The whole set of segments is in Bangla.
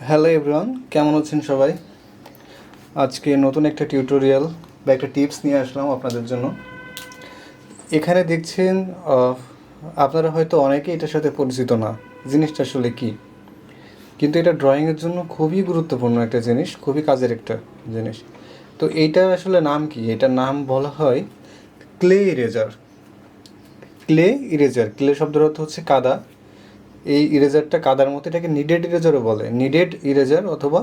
হ্যালো এভরিওয়ান, কেমন আছেন সবাই? আজকে নতুন একটা টিউটোরিয়াল বা একটা টিপস নিয়ে আসলাম আপনাদের জন্য। এখানে দেখছেন আপনারা হয়তো অনেকেই এটার সাথে পরিচিত না, জিনিসটা আসলে কী। কিন্তু এটা ড্রয়িংয়ের জন্য খুবই গুরুত্বপূর্ণ একটা জিনিস, খুবই কাজের একটা জিনিস। তো এইটার আসলে নাম কি? এটার নাম বলা হয় clay eraser. Clay eraser, clay শব্দের অর্থ হচ্ছে কাদা। এই ইরেজারটা কাদার মতো, এটাকে নিডেড ইরেজারও বলে, নিডেড ইরেজার অথবা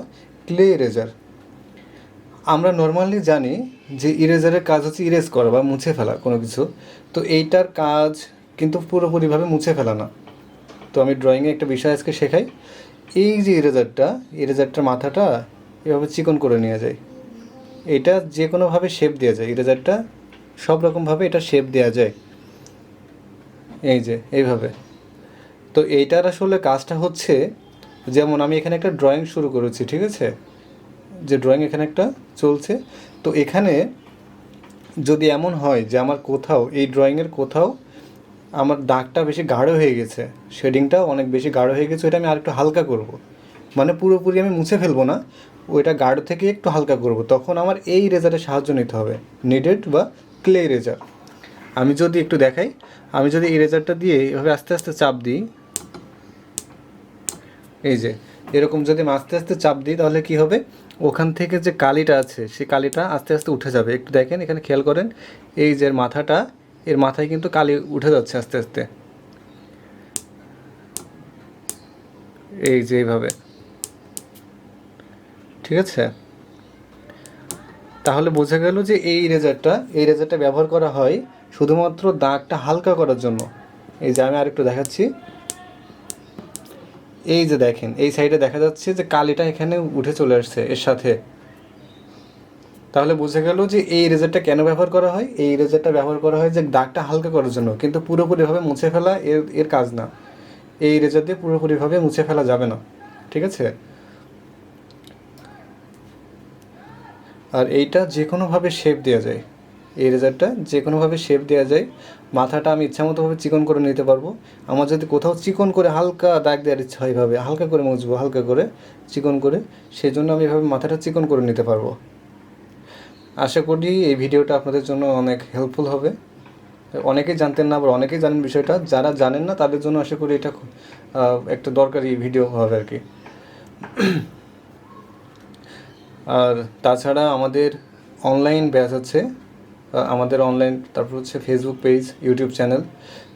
ক্লে ইরেজার। আমরা নর্মালি জানি যে ইরেজারের কাজ হচ্ছে ইরেজ করা বা মুছে ফেলা কোনো কিছু। তো এইটার কাজ কিন্তু পুরোপুরিভাবে মুছে ফেলা না। তো আমি ড্রয়িংয়ে একটা বিষয় আজকে শেখাই। এই যে ইরেজারটার মাথাটা এভাবে চিকন করে নেওয়া যায়। এটা যে কোনোভাবে শেপ দেওয়া যায়, ইরেজারটা সব রকমভাবে এটা শেপ দেওয়া যায়, এই যে এইভাবে। তো এইটার আসলে কাজটা হচ্ছে, যেমন আমি এখানে একটা ড্রয়িং শুরু করেছি, ঠিক আছে, যে ড্রয়িং এখানে একটা চলছে। তো এখানে যদি এমন হয় যে আমার কোথাও এই ড্রয়িংয়ের কোথাও আমার দাগটা বেশি গাঢ় হয়ে গেছে, শেডিংটা অনেক বেশি গাঢ় হয়ে গেছে, ওইটা আমি আরেকটু হালকা করব। মানে পুরোপুরি আমি মুছে ফেলবো না, ওইটা গাঢ় থেকে একটু হালকা করব, তখন আমার এই রেজারের সাহায্য নিতে হবে, নিডেড বা ক্লে রেজার। আমি যদি একটু দেখাই, আমি যদি এই রেজারটা দিয়ে এভাবে আস্তে আস্তে চাপ দিই, এই যে এরকম যদি আমি আস্তে আস্তে চাপ দিই, তাহলে কি হবে, ওখান থেকে যে কালিটা আছে সেই কালিটা আস্তে আস্তে উঠে যাবে। একটু দেখেন, এখানে খেয়াল করেন, এই যে মাথাটা, এর মাথায় কিন্তু কালি উঠে যাচ্ছে আস্তে আস্তে, এই যে এইভাবে, ঠিক আছে। তাহলে বোঝা গেল যে এই রেজারটা ব্যবহার করা হয় শুধুমাত্র দাগটা হালকা করার জন্য। এই যে আমি আরেকটু দেখাচ্ছি, এই যে দেখেন এই সাইডে দেখা যাচ্ছে যে কালিটা এখানে উঠে চলে আসছে এর সাথে। তাহলে বোঝা গেল যে এই ইরেজারটা কেন ব্যবহার করা হয়। এই ইরেজারটা ব্যবহার করা হয় যে দাগটা হালকা করার জন্য, কিন্তু পুরোপুরিভাবে মুছে ফেলা এর কাজ না। এই ইরেজার দিয়ে পুরোপুরিভাবে মুছে ফেলা যাবে না, ঠিক আছে। আর এইটা যে কোনোভাবে শেপ দেওয়া যায়, এই রেজারটা যে কোনোভাবে শেপ দেওয়া যায়। মাথাটা আমি ইচ্ছামতোভাবে চিকন করে নিতে পারবো। আমার যদি কোথাও চিকন করে হালকা দাগ দেওয়ার ইচ্ছা হয়, এভাবে হালকা করে মুছবো, হালকা করে চিকন করে, সেই জন্য আমি এভাবে মাথাটা চিকন করে নিতে পারবো। আশা করি এই ভিডিওটা আপনাদের জন্য অনেক হেল্পফুল হবে। অনেকেই জানতেন না, আবার অনেকেই জানেন বিষয়টা। যারা জানেন না তাদের জন্য আশা করি এটা একটা দরকারি ভিডিও হবে আর কি। আর তাছাড়া আমাদের অনলাইন ব্যাচ আছে, আমাদের অনলাইন, তারপর হচ্ছে ফেসবুক পেজ, ইউটিউব চ্যানেল,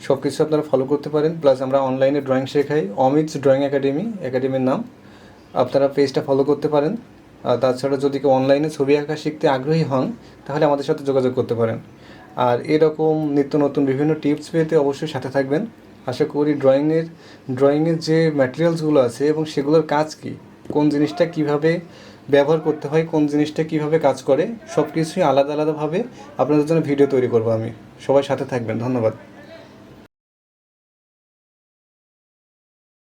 সব কিছু আপনারা ফলো করতে পারেন। প্লাস আমরা অনলাইনে ড্রয়িং শেখাই, অমিতস ড্রয়িং একাডেমির নাম, আপনারা পেজটা ফলো করতে পারেন। তাছাড়া যদি কেউ অনলাইনে ছবি আঁকা শিখতে আগ্রহী হন, তাহলে আমাদের সাথে যোগাযোগ করতে পারেন। আর এরকম নিত্য নতুন বিভিন্ন টিপস পেতে অবশ্যই সাথে থাকবেন। আশা করি ড্রয়িংয়ের যে ম্যাটেরিয়ালসগুলো আছে এবং সেগুলোর কাজ কী, কোন জিনিসটা কিভাবে ব্যবহার করতে হয়, কোন জিনিসটা কিভাবে কাজ করে, সব কিছুই আলাদা আলাদাভাবে আপনাদের জন্য ভিডিও তৈরি করব আমি। সবাই সাথে থাকবেন, ধন্যবাদ।